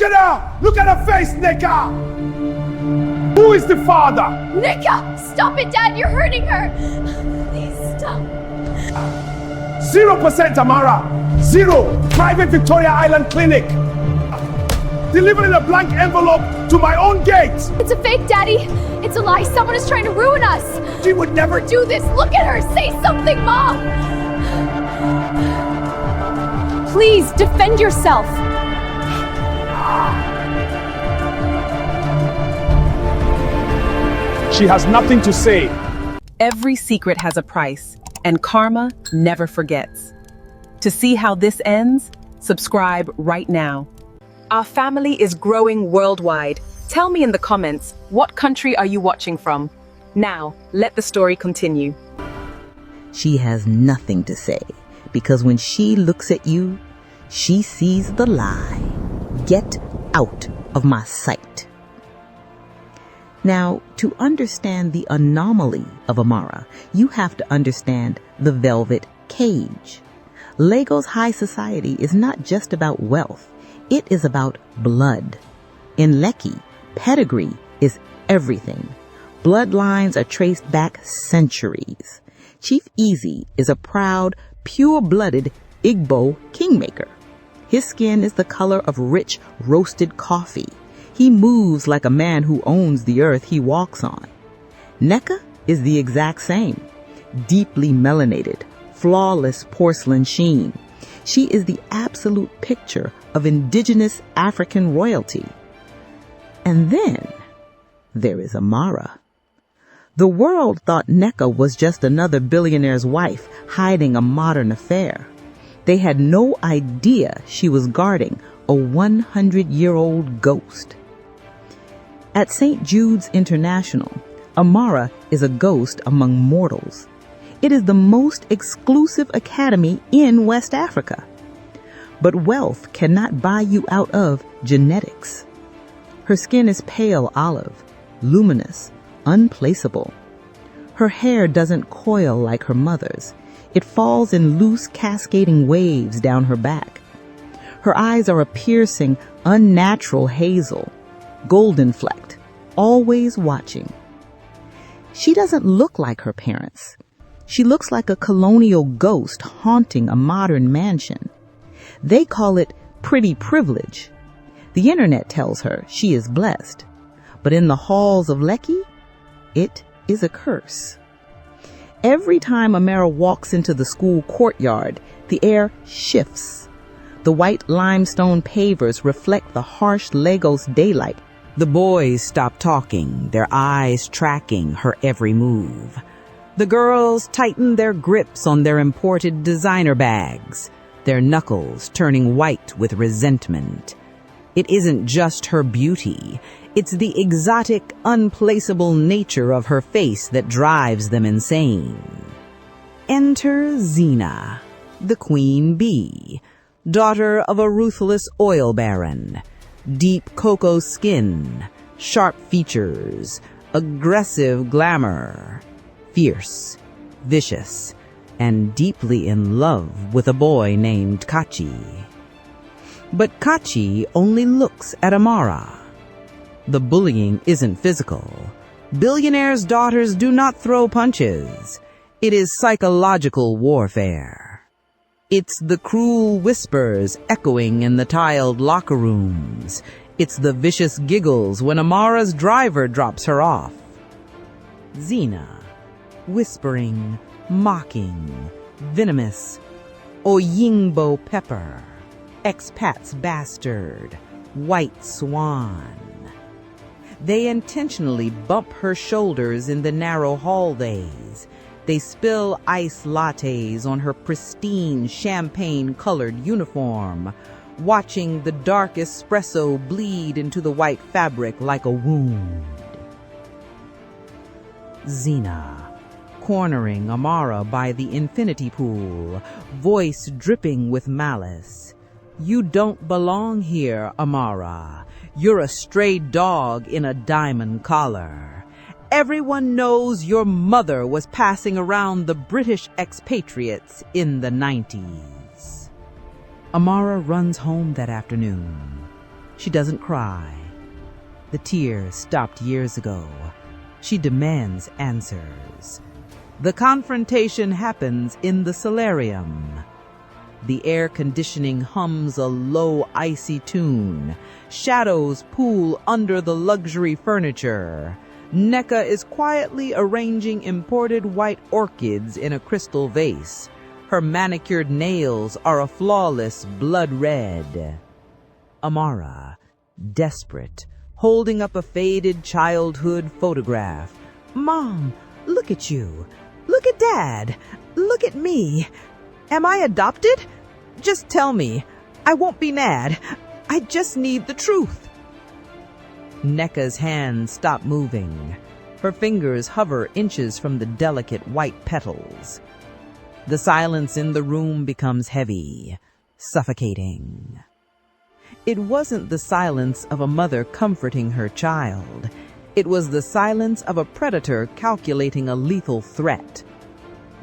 at her! Look at her face, Nika! Who is the father? Nika! Stop it, Dad! You're hurting her! Please stop. 0% Amara. 0. Private Victoria Island clinic. Delivering a blank envelope to my own gate. It's a fake, Daddy. It's a lie. Someone is trying to ruin us. She would never Do this. Look at her. Say something, Mom. Please defend yourself. She has nothing to say. Every secret has a price, and karma never forgets. To see how this ends, subscribe right now. Our family is growing worldwide. Tell me in the comments, what country are you watching from? Now, let the story continue. She has nothing to say, because when she looks at you, she sees the lie. Get out of my sight. Now, to understand the anomaly of Amara, you have to understand the velvet cage. Lagos high society is not just about wealth. It is about blood. In Lekki, pedigree is everything. Bloodlines are traced back centuries. Chief Easy is a proud, pure-blooded Igbo kingmaker. His skin is the color of rich, roasted coffee. He moves like a man who owns the earth he walks on. Nneka is the exact same. Deeply melanated, flawless porcelain sheen. She is the absolute picture of indigenous African royalty. And then there is Amara. The world thought Nneka was just another billionaire's wife hiding a modern affair. They had no idea she was guarding a 100-year-old ghost. At St. Jude's International, Amara is a ghost among mortals. It is the most exclusive academy in West Africa. But wealth cannot buy you out of genetics. Her skin is pale olive, luminous, unplaceable. Her hair doesn't coil like her mother's. It falls in loose, cascading waves down her back. Her eyes are a piercing, unnatural hazel, golden flecked, always watching. She doesn't look like her parents. She looks like a colonial ghost haunting a modern mansion. They call it pretty privilege. The internet tells her she is blessed. But in the halls of Lekki, it is a curse. Every time Amara walks into the school courtyard, the air shifts. The white limestone pavers reflect the harsh Lagos daylight. The boys stop talking, their eyes tracking her every move. The girls tighten their grips on their imported designer bags, their knuckles turning white with resentment. It isn't just her beauty. It's the exotic, unplaceable nature of her face that drives them insane. Enter Zena, the queen bee, daughter of a ruthless oil baron. Deep cocoa skin, sharp features, aggressive glamour. Fierce, vicious, and deeply in love with a boy named Kachi. But Kachi only looks at Amara. The bullying isn't physical. Billionaires' daughters do not throw punches. It is psychological warfare. It's the cruel whispers echoing in the tiled locker rooms. It's the vicious giggles when Amara's driver drops her off. Zena, whispering, mocking, venomous. Oyinbo pepper, expat's bastard, white swan. They intentionally bump her shoulders in the narrow hallways. They spill ice lattes on her pristine champagne-colored uniform, watching the dark espresso bleed into the white fabric like a wound. Zena, cornering Amara by the infinity pool, voice dripping with malice. You don't belong here, Amara. You're a stray dog in a diamond collar. Everyone knows your mother was passing around the British expatriates in the 90s. Amara runs home that afternoon. She doesn't cry. The tears stopped years ago. She demands answers. The confrontation happens in the solarium. The air conditioning hums a low, icy tune. Shadows pool under the luxury furniture. Nneka is quietly arranging imported white orchids in a crystal vase. Her manicured nails are a flawless blood red. Amara, desperate, holding up a faded childhood photograph. "Mom, look at you. Look at Dad. Look at me. Am I adopted? Just tell me. I won't be mad. I just need the truth." Nneka's hands stop moving. Her fingers hover inches from the delicate white petals. The silence in the room becomes heavy, suffocating. It wasn't the silence of a mother comforting her child. It was the silence of a predator calculating a lethal threat.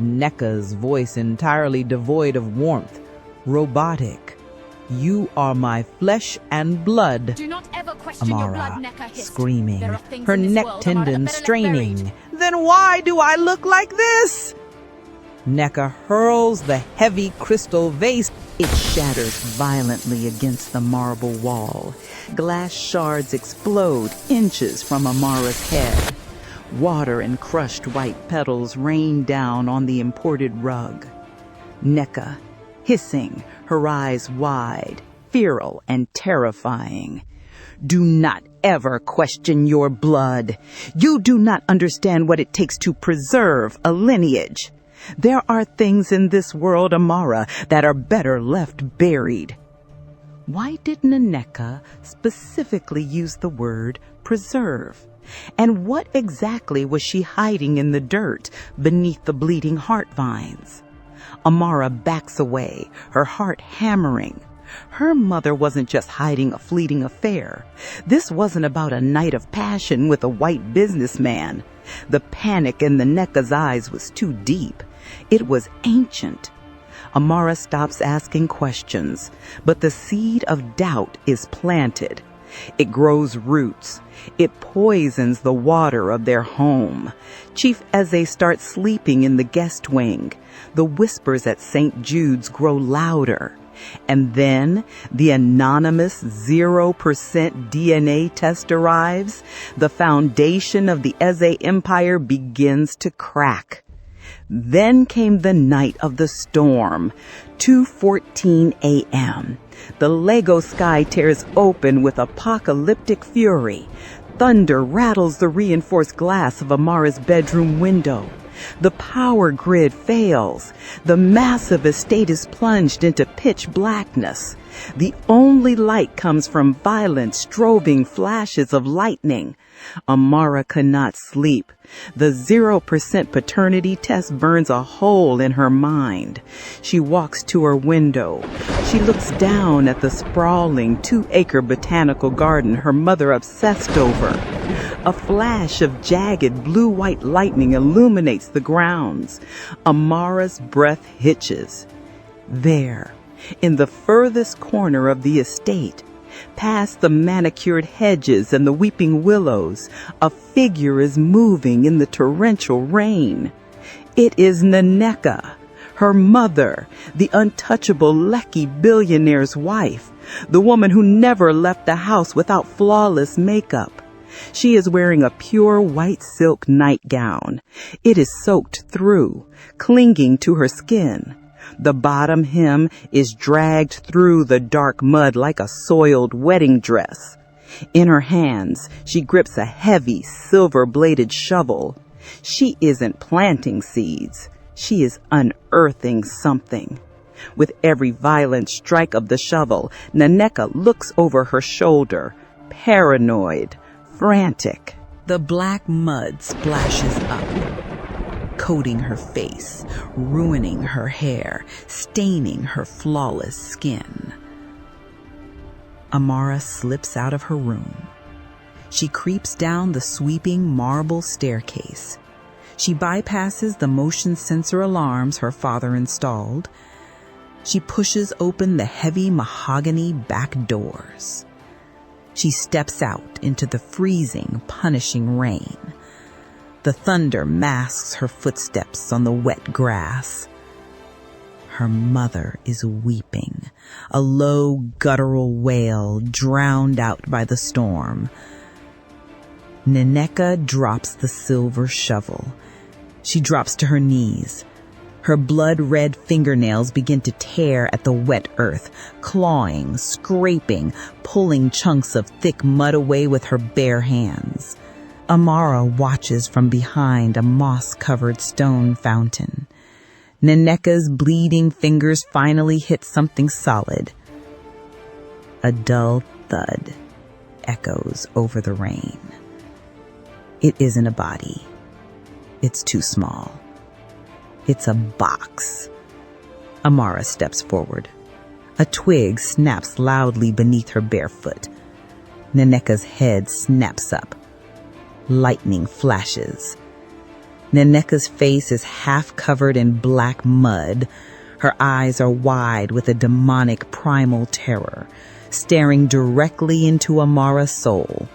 Nneka's voice entirely devoid of warmth, robotic. "You are my flesh and blood." Do not ever question your Amara, blood, Nneka hissed. screaming, There are things her in this neck world, Amara, that tendons better left straining. buried. "Then why do I look like this?" Nneka hurls the heavy crystal vase. It shatters violently against the marble wall. Glass shards explode inches from Amara's head. Water and crushed white petals rain down on the imported rug. Nneka, hissing, her eyes wide, feral and terrifying. "Do not ever question your blood. You do not understand what it takes to preserve a lineage. There are things in this world, Amara, that are better left buried." Why did Nneka specifically use the word preserve? And what exactly was she hiding in the dirt beneath the bleeding heart vines? Amara backs away, her heart hammering. Her mother wasn't just hiding a fleeting affair. This wasn't about a night of passion with a white businessman. The panic in the Nneka's eyes was too deep. It was ancient. Amara stops asking questions, but the seed of doubt is planted. It grows roots. It poisons the water of their home. Chief Eze starts sleeping in the guest wing. The whispers at St. Jude's grow louder. And then the anonymous 0% DNA test arrives. The foundation of the Eze Empire begins to crack. Then came the night of the storm, 2:14 a.m. The Lego sky tears open with apocalyptic fury. Thunder rattles the reinforced glass of Amara's bedroom window. The power grid fails. The massive estate is plunged into pitch blackness. The only light comes from violent, strobing flashes of lightning. Amara cannot sleep. The 0% paternity test burns a hole in her mind. She walks to her window. She looks down at the sprawling 2-acre botanical garden her mother obsessed over. A flash of jagged blue-white lightning illuminates the grounds. Amara's breath hitches. There, in the furthest corner of the estate, past the manicured hedges and the weeping willows, a figure is moving in the torrential rain. It is Nneka, her mother, the untouchable Lekki billionaire's wife, the woman who never left the house without flawless makeup. She is wearing a pure white silk nightgown. It is soaked through, clinging to her skin. The bottom hem is dragged through the dark mud like a soiled wedding dress. In her hands, she grips a heavy, silver-bladed shovel. She isn't planting seeds. She is unearthing something. With every violent strike of the shovel, Nneka looks over her shoulder, paranoid, frantic. The black mud splashes up, coating her face, ruining her hair, staining her flawless skin. Amara slips out of her room. She creeps down the sweeping marble staircase. She bypasses the motion sensor alarms her father installed. She pushes open the heavy mahogany back doors. She steps out into the freezing, punishing rain. The thunder masks her footsteps on the wet grass. Her mother is weeping, a low guttural wail drowned out by the storm. Nneka drops the silver shovel. She drops to her knees. Her blood-red fingernails begin to tear at the wet earth, clawing, scraping, pulling chunks of thick mud away with her bare hands. Amara watches from behind a moss-covered stone fountain. Nneka's bleeding fingers finally hit something solid. A dull thud echoes over the rain. It isn't a body. It's too small. It's a box. Amara steps forward. A twig snaps loudly beneath her bare foot. Nneka's head snaps up. Lightning flashes. Nneka's face is half covered in black mud. Her eyes are wide with a demonic primal terror, staring directly into Amara's soul.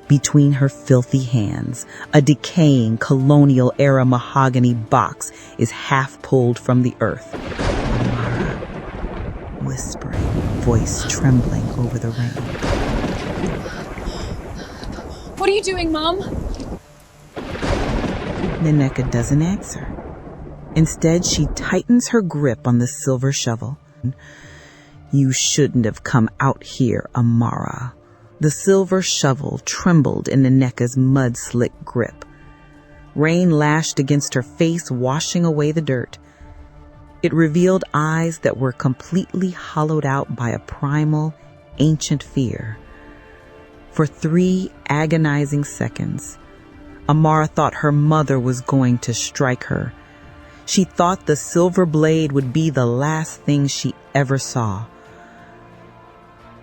Between her filthy hands, a decaying colonial-era mahogany box is half pulled from the earth. Amara, whispering, voice trembling over the rain. What are you doing, Mom? Nneka doesn't answer. Instead, she tightens her grip on the silver shovel. You shouldn't have come out here, Amara. The silver shovel trembled in Nneka's mud-slick grip. Rain lashed against her face, washing away the dirt. It revealed eyes that were completely hollowed out by a primal, ancient fear. For 3 agonizing seconds, Amara thought her mother was going to strike her. She thought the silver blade would be the last thing she ever saw.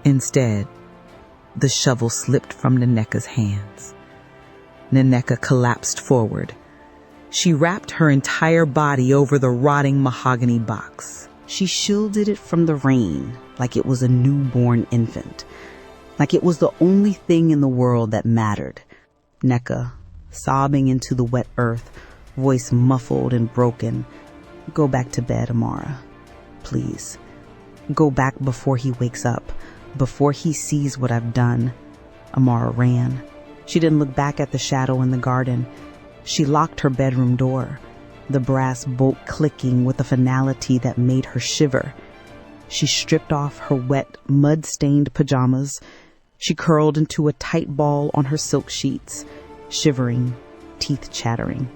Instead, the shovel slipped from Nneka's hands. Nneka collapsed forward. She wrapped her entire body over the rotting mahogany box. She shielded it from the rain like it was a newborn infant, like it was the only thing in the world that mattered. Nneka, sobbing into the wet earth, voice muffled and broken. Go back to bed, Amara. Please. Go back before he wakes up. Before he sees what I've done. Amara ran. She didn't look back at the shadow in the garden. She locked her bedroom door, the brass bolt clicking with a finality that made her shiver. She stripped off her wet, mud-stained pajamas. She curled into a tight ball on her silk sheets, shivering, teeth chattering.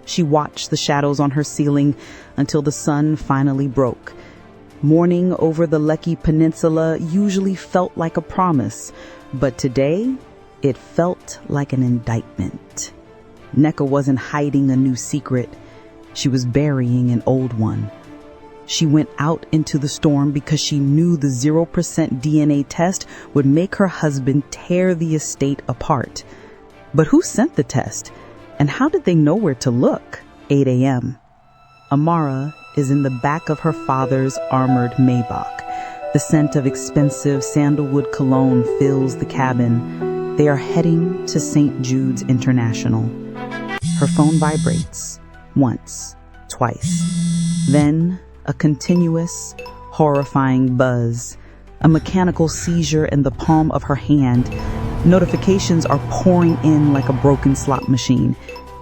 She watched the shadows on her ceiling until the sun finally broke. Morning over the Lekki Peninsula usually felt like a promise, but today it felt like an indictment. Nneka wasn't hiding a new secret. She was burying an old one. She went out into the storm because she knew the 0% DNA test would make her husband tear the estate apart. But who sent the test? And how did they know where to look? 8 a.m. Amara is in the back of her father's armored Maybach. The scent of expensive sandalwood cologne fills the cabin. They are heading to St. Jude's International. Her phone vibrates. Once, twice. Then a continuous, horrifying buzz. A mechanical seizure in the palm of her hand. Notifications are pouring in like a broken slot machine.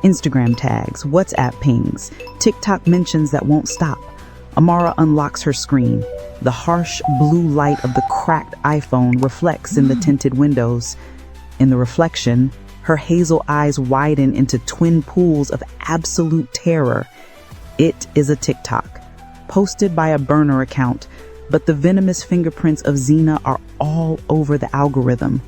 Instagram tags, WhatsApp pings, TikTok mentions that won't stop. Amara unlocks her screen. The harsh blue light of the cracked iPhone reflects in the tinted windows. In the reflection, her hazel eyes widen into twin pools of absolute terror. It is a TikTok, posted by a burner account, but the venomous fingerprints of Xena are all over the algorithm.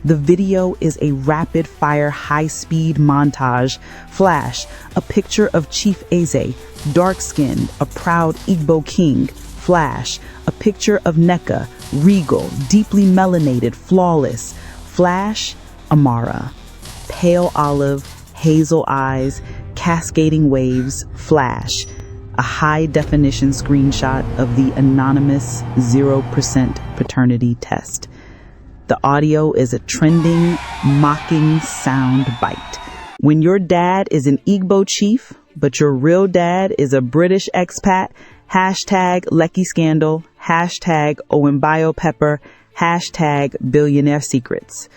The video is a rapid-fire, high-speed montage. Flash, a picture of Chief Eze, dark-skinned, a proud Igbo king. Flash, a picture of Nneka, regal, deeply melanated, flawless. Flash, Amara, pale olive, hazel eyes, cascading waves. Flash, a high-definition screenshot of the anonymous 0% paternity test. The audio is a trending, mocking sound bite. When your dad is an Igbo chief, but your real dad is a British expat, hashtag Lekki scandal, hashtag Oyinbo pepper, hashtag billionaire secrets.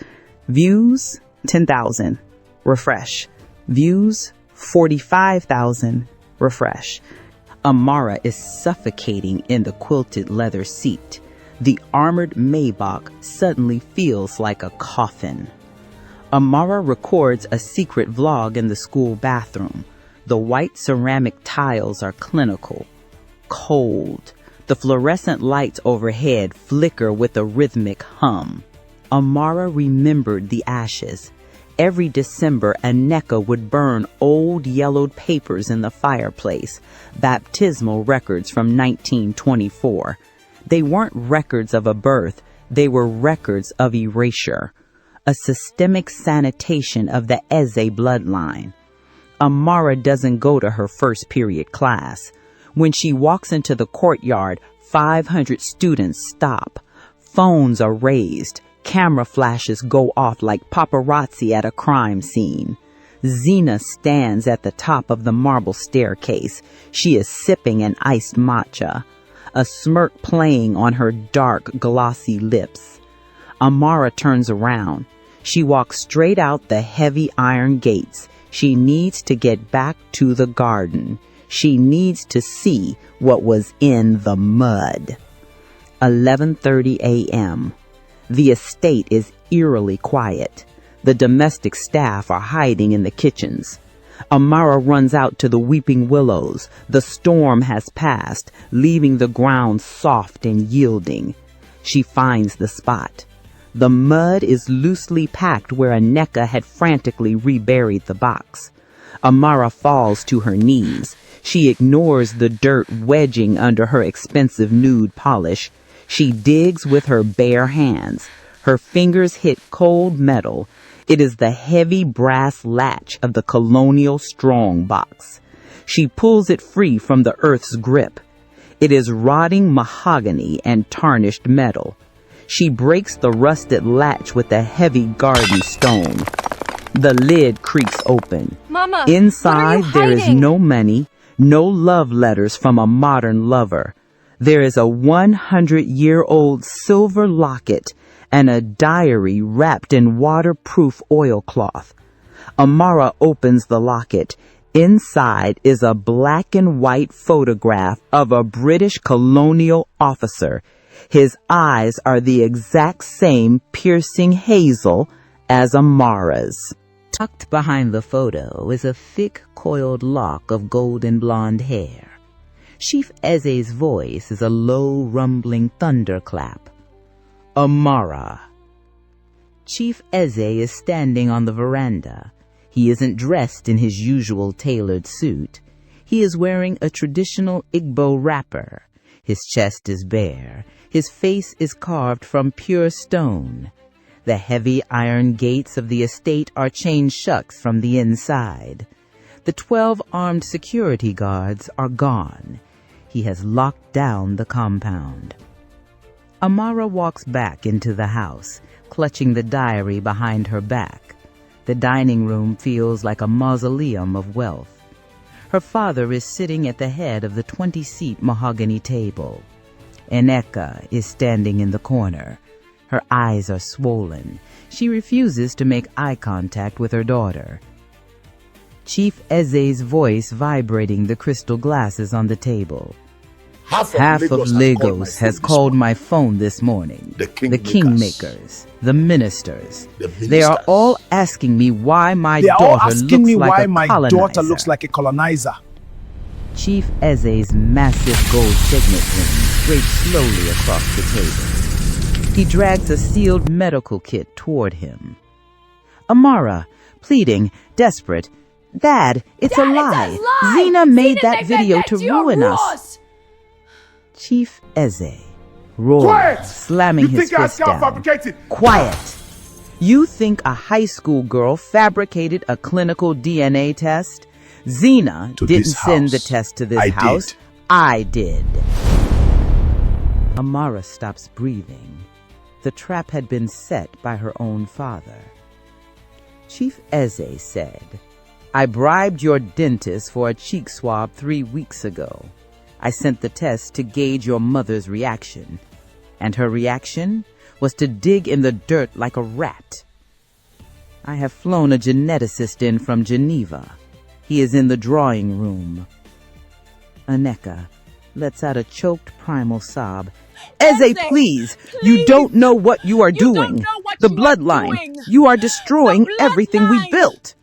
Views, 10,000. Refresh. Views, 45,000. Refresh. Amara is suffocating in the quilted leather seat. The armored Maybach suddenly feels like a coffin. Amara records a secret vlog in the school bathroom. The white ceramic tiles are clinical, cold. The fluorescent lights overhead flicker with a rhythmic hum. Amara remembered the ashes. Every December, Aneka would burn old yellowed papers in the fireplace, baptismal records from 1924. They weren't records of a birth, they were records of erasure, a systemic sanitation of the Eze bloodline. Amara doesn't go to her first period class. When she walks into the courtyard, 500 students stop. Phones are raised. Camera flashes go off like paparazzi at a crime scene. Zena stands at the top of the marble staircase. She is sipping an iced matcha, a smirk playing on her dark, glossy lips. Amara turns around. She walks straight out the heavy iron gates. She needs to get back to the garden. She needs to see what was in the mud. 11:30 a.m. The estate is eerily quiet. The domestic staff are hiding in the kitchens. Amara runs out to the weeping willows. The storm has passed, leaving the ground soft and yielding. She finds the spot. The mud is loosely packed where Aneka had frantically reburied the box. Amara falls to her knees. She ignores the dirt wedging under her expensive nude polish. She digs with her bare hands. Her fingers hit cold metal. It is the heavy brass latch of the colonial strong box. She pulls it free from the earth's grip. It is rotting mahogany and tarnished metal. She breaks the rusted latch with a heavy garden stone. The lid creaks open. Mama, Inside, what are there you is hiding? no money, no love letters from a modern lover. There is a 100-year-old silver locket and a diary wrapped in waterproof oilcloth. Amara opens the locket. Inside is a black and white photograph of a British colonial officer. His eyes are the exact same piercing hazel as Amara's. Tucked behind the photo is a thick coiled lock of golden blonde hair. Chief Eze's voice is a low rumbling thunderclap. Amara. Chief Eze is standing on the veranda. He isn't dressed in his usual tailored suit. He is wearing a traditional Igbo wrapper. His chest is bare. His face is carved from pure stone. The heavy iron gates of the estate are chained shut from the inside. The 12 armed security guards are gone. He has locked down the compound. Amara walks back into the house, clutching the diary behind her back. The dining room feels like a mausoleum of wealth. Her father is sitting at the head of the 20-seat mahogany table. Aneka is standing in the corner. Her eyes are swollen. She refuses to make eye contact with her daughter. Chief Eze's voice vibrating the crystal glasses on the table. Half of Lagos has called my phone this morning. The kingmakers, the ministers. They are all asking me why my daughter looks like a colonizer. Chief Eze's massive gold signet ring scrapes slowly across the table. He drags a sealed medical kit toward him. Amara, pleading, desperate. Dad, it's a lie. Zena made that video to ruin us. Chief Eze roars, slamming his fist down. Quiet! You think a high school girl fabricated a clinical DNA test? Zena didn't send the test to this house. I did. Amara stops breathing. The trap had been set by her own father. Chief Eze said, "I bribed your dentist for a cheek swab 3 weeks ago. I sent the test to gauge your mother's reaction, and her reaction was to dig in the dirt like a rat. I have flown a geneticist in from Geneva. He is in the drawing room." Aneka lets out a choked primal sob. "Eze, please! You don't know what you are doing. The bloodline. You are destroying everything we built."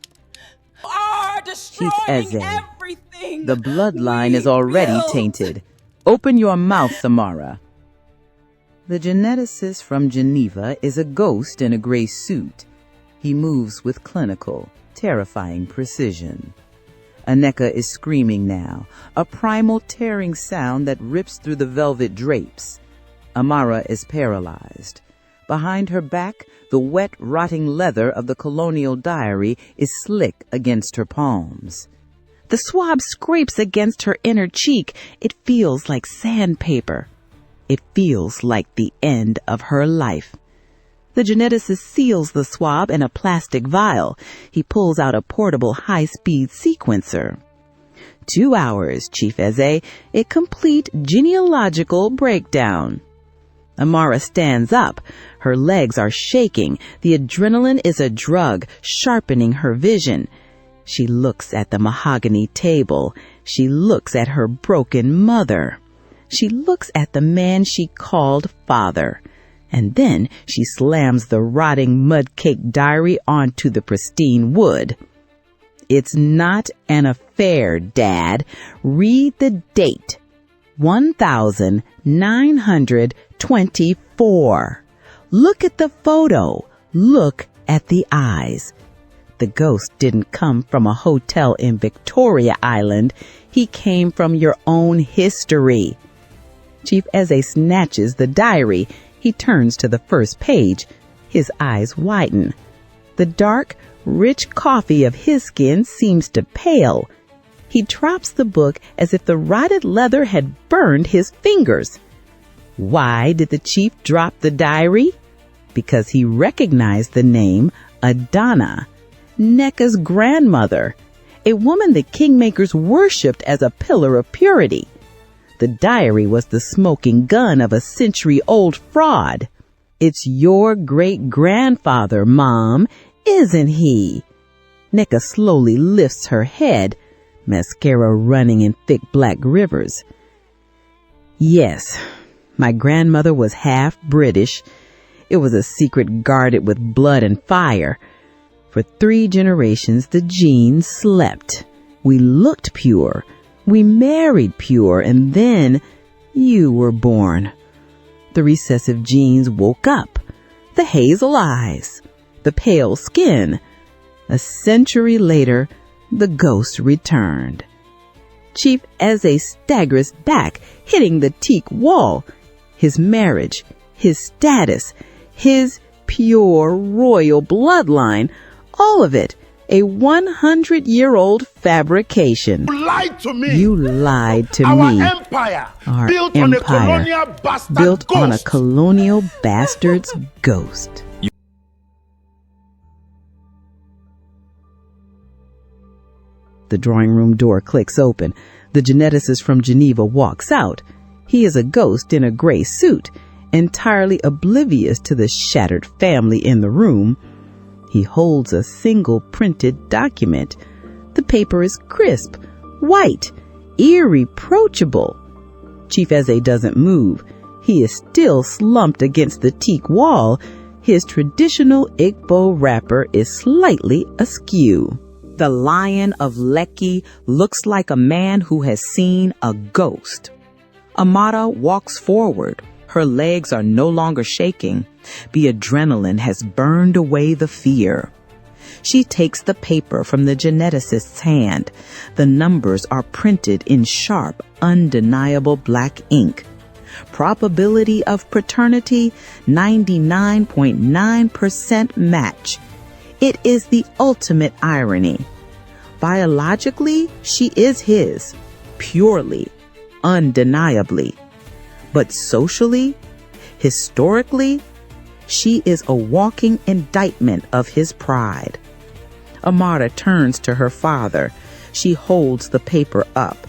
Chief Eze, the bloodline is already tainted. Open your mouth, Amara. The geneticist from Geneva is a ghost in a gray suit. He moves with clinical, terrifying precision. Aneka is screaming now, a primal tearing sound that rips through the velvet drapes. Amara is paralyzed. Behind her back, the wet, rotting leather of the colonial diary is slick against her palms. The swab scrapes against her inner cheek. It feels like sandpaper. It feels like the end of her life. The geneticist seals the swab in a plastic vial. He pulls out a portable high-speed sequencer. 2 hours, Chief Eze, a complete genealogical breakdown. Amara stands up. Her legs are shaking. The adrenaline is a drug, sharpening her vision. She looks at the mahogany table. She looks at her broken mother. She looks at the man she called father. And then she slams the rotting mud-caked diary onto the pristine wood. "It's not an affair, Dad. Read the date. 1924. Look at the photo. Look at the eyes. The ghost didn't come from a hotel in Victoria Island. He came from your own history." Chief Eze snatches the diary. He turns to the first page. His eyes widen. The dark, rich coffee of his skin seems to pale. He drops the book as if the rotted leather had burned his fingers. Why did the chief drop the diary? Because he recognized the name Adana, Neka's grandmother, a woman the kingmakers worshipped as a pillar of purity. The diary was the smoking gun of a century-old fraud. "It's your great-grandfather, Mom, isn't he?" Neka slowly lifts her head, mascara running in thick black rivers. "Yes, my grandmother was half British. It was a secret guarded with blood and fire. For 3 generations, the genes slept. We looked pure. We married pure, and then you were born. The recessive genes woke up. The hazel eyes, the pale skin. A century later, the ghost returned." Chief Eze staggers back, hitting the teak wall. His marriage, his status, his pure royal bloodline, all of it, a 100-year-old fabrication. You lied to me. You lied to Our me. empire, Our built empire, on a colonial bastard built ghost. on a colonial bastard's ghost. The drawing room door clicks open. The geneticist from Geneva walks out. He is a ghost in a gray suit, entirely oblivious to the shattered family in the room. He holds a single printed document. The paper is crisp, white, irreproachable. Chief Eze doesn't move. He is still slumped against the teak wall. His traditional Igbo wrapper is slightly askew. The lion of Lekki looks like a man who has seen a ghost. Amara walks forward. Her legs are no longer shaking. The adrenaline has burned away the fear. She takes the paper from the geneticist's hand. The numbers are printed in sharp, undeniable black ink. Probability of paternity, 99.9% match. It is the ultimate irony. Biologically, she is his, purely, undeniably. But socially, historically, She is a walking indictment of his pride. Amara turns to her father. She holds the paper up.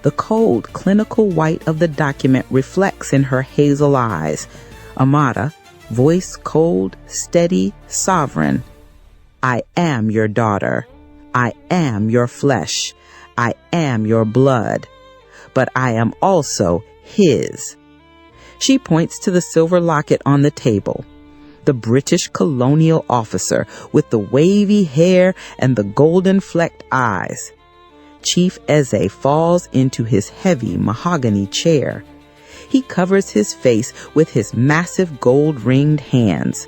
The cold, clinical white of the document reflects in her hazel eyes. Amara, voice cold, steady, sovereign. I am your daughter. I am your flesh. I am your blood. But I am also his. She points to the silver locket on the table. The British colonial officer with the wavy hair and the golden flecked eyes. Chief Eze falls into his heavy mahogany chair. He covers his face with his massive gold-ringed hands.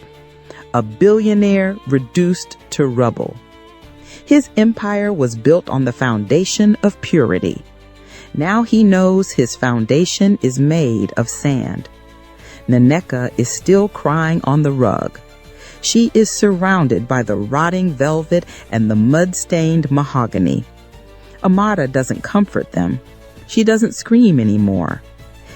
A billionaire reduced to rubble. His empire was built on the foundation of purity. Now he knows his foundation is made of sand. Nneka is still crying on the rug. She is surrounded by the rotting velvet and the mud-stained mahogany. Amara doesn't comfort them. She doesn't scream anymore.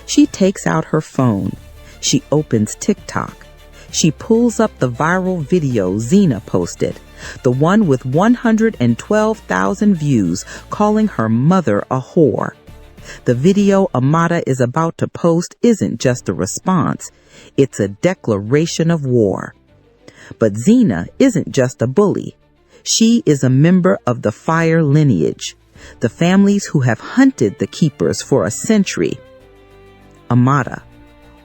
She takes out her phone. She opens TikTok. She pulls up the viral video Zena posted, the one with 112,000 views, calling her mother a whore. The video Amara is about to post isn't just a response. It's a declaration of war. But Zena isn't just a bully. She is a member of the Fire lineage, the families who have hunted the keepers for a century. Amara,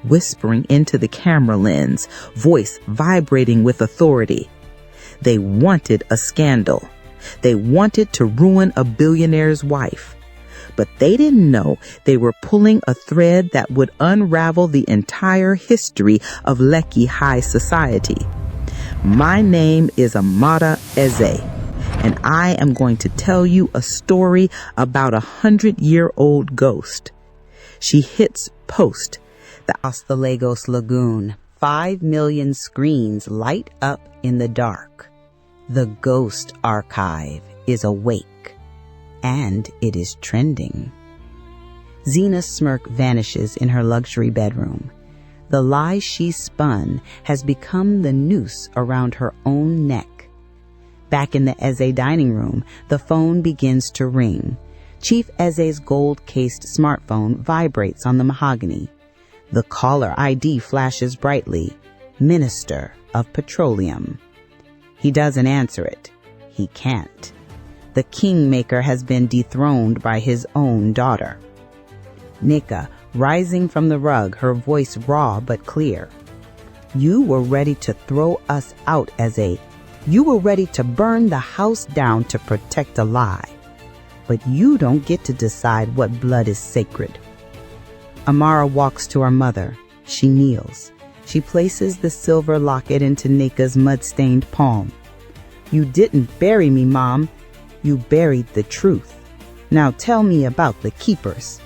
whispering into the camera lens, voice vibrating with authority. They wanted a scandal. They wanted to ruin a billionaire's wife. But they didn't know they were pulling a thread that would unravel the entire history of Lekki high society. My name is Amara Eze, and I am going to tell you a story about 100-year-old ghost. She hits post. Across the Lagos Lagoon, 5 million screens light up in the dark. The Ghost Archive is awake. And it is trending. Zena's smirk vanishes in her luxury bedroom. The lie she spun has become the noose around her own neck. Back in the Eze dining room, the phone begins to ring. Chief Eze's gold-cased smartphone vibrates on the mahogany. The caller ID flashes brightly. Minister of Petroleum. He doesn't answer it. He can't. The kingmaker has been dethroned by his own daughter. Nneka, rising from the rug, her voice raw but clear. You were ready to throw us out, Eze. You were ready to burn the house down to protect a lie. But you don't get to decide what blood is sacred. Amara walks to her mother. She kneels. She places the silver locket into Nneka's mud-stained palm. You didn't bury me, Mom. You buried the truth. Now tell me about the keepers.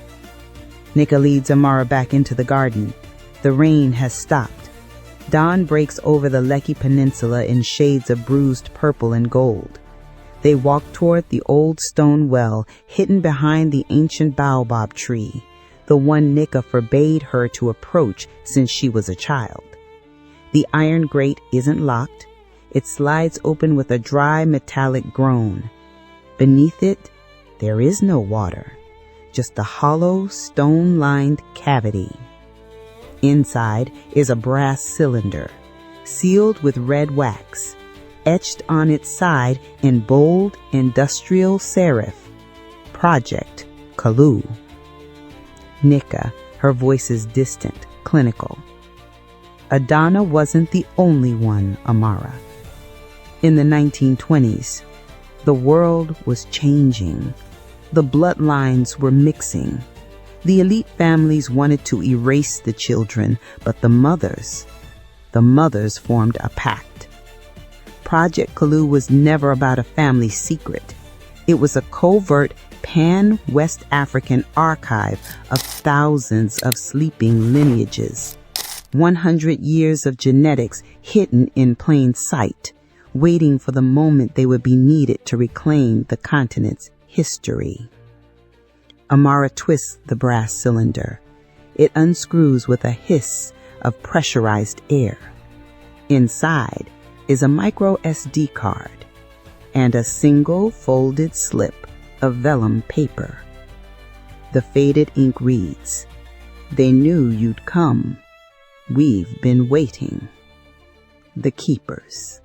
Nneka leads Amara back into the garden. The rain has stopped. Dawn breaks over the Lekki Peninsula in shades of bruised purple and gold. They walk toward the old stone well hidden behind the ancient baobab tree, the one Nneka forbade her to approach since she was a child. The iron grate isn't locked. It slides open with a dry metallic groan. Beneath it, there is no water, just a hollow, stone-lined cavity. Inside is a brass cylinder, sealed with red wax, etched on its side in bold industrial serif, Project Kalu. Nneka, her voice is distant, clinical. Adana wasn't the only one, Amara. In the 1920s, the world was changing. The bloodlines were mixing. The elite families wanted to erase the children, but the mothers formed a pact. Project Kalu was never about a family secret. It was a covert pan-West African archive of thousands of sleeping lineages. 100 years of genetics hidden in plain sight, waiting for the moment they would be needed to reclaim the continent's history. Amara twists the brass cylinder. It unscrews with a hiss of pressurized air. Inside is a micro SD card and a single folded slip of vellum paper. The faded ink reads, "They knew you'd come. We've been waiting. The Keepers."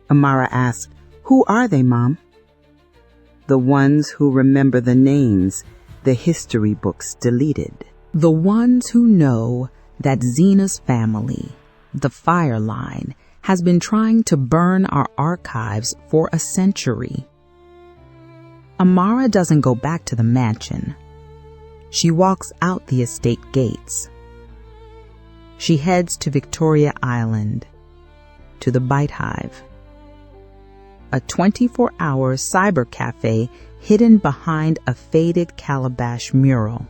Amara asks, "Who are they, Mom?" "The ones who remember the names the history books deleted. The ones who know that Zena's family, the Fire Line, has been trying to burn our archives for a century." Amara doesn't go back to the mansion. She walks out the estate gates. She heads to Victoria Island, to the Bite Hive, a 24-hour cyber cafe hidden behind a faded calabash mural.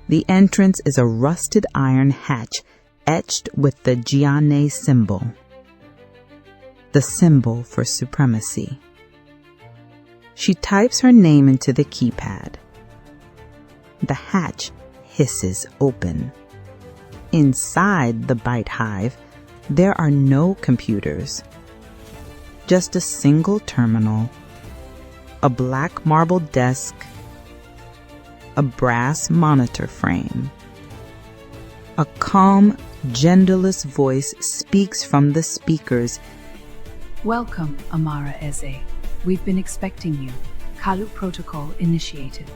The entrance is a rusted iron hatch etched with the Gianne symbol, the symbol for supremacy. She types her name into the keypad. The hatch hisses open. Inside the Bite Hive, there are no computers, just a single terminal, a black marble desk, a brass monitor frame. A calm, genderless voice speaks from the speakers. "Welcome, Amara Eze. We've been expecting you. Kalu protocol initiated."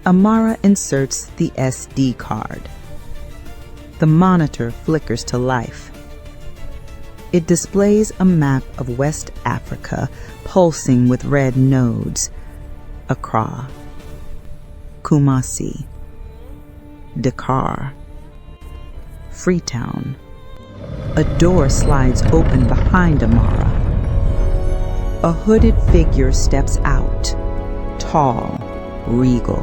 Amara inserts the SD card. The monitor flickers to life. It displays a map of West Africa pulsing with red nodes. Accra, Kumasi, Dakar, Freetown. A door slides open behind Amara. A hooded figure steps out, tall, regal,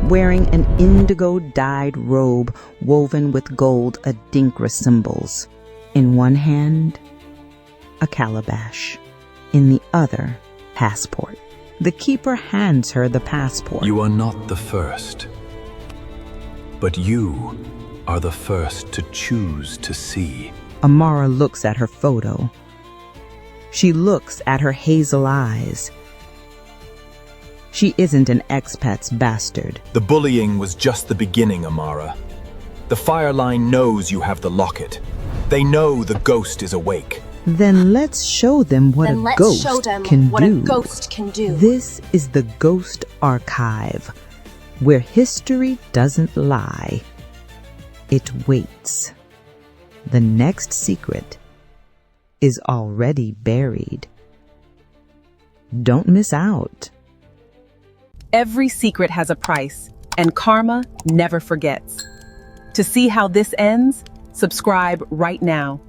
wearing an indigo-dyed robe woven with gold Adinkra symbols. In one hand, a calabash. In the other, passport. The keeper hands her the passport. "You are not the first, but you are the first to choose to see." Amara looks at her photo. She looks at her hazel eyes. She isn't an expat's bastard. The bullying was just the beginning, Amara. The Fire Line knows you have the locket. They know the ghost is awake. Then let's show them what a ghost can do. This is the Ghost Archive, where history doesn't lie. It waits. The next secret is already buried. Don't miss out. Every secret has a price, and karma never forgets. To see how this ends, subscribe right now.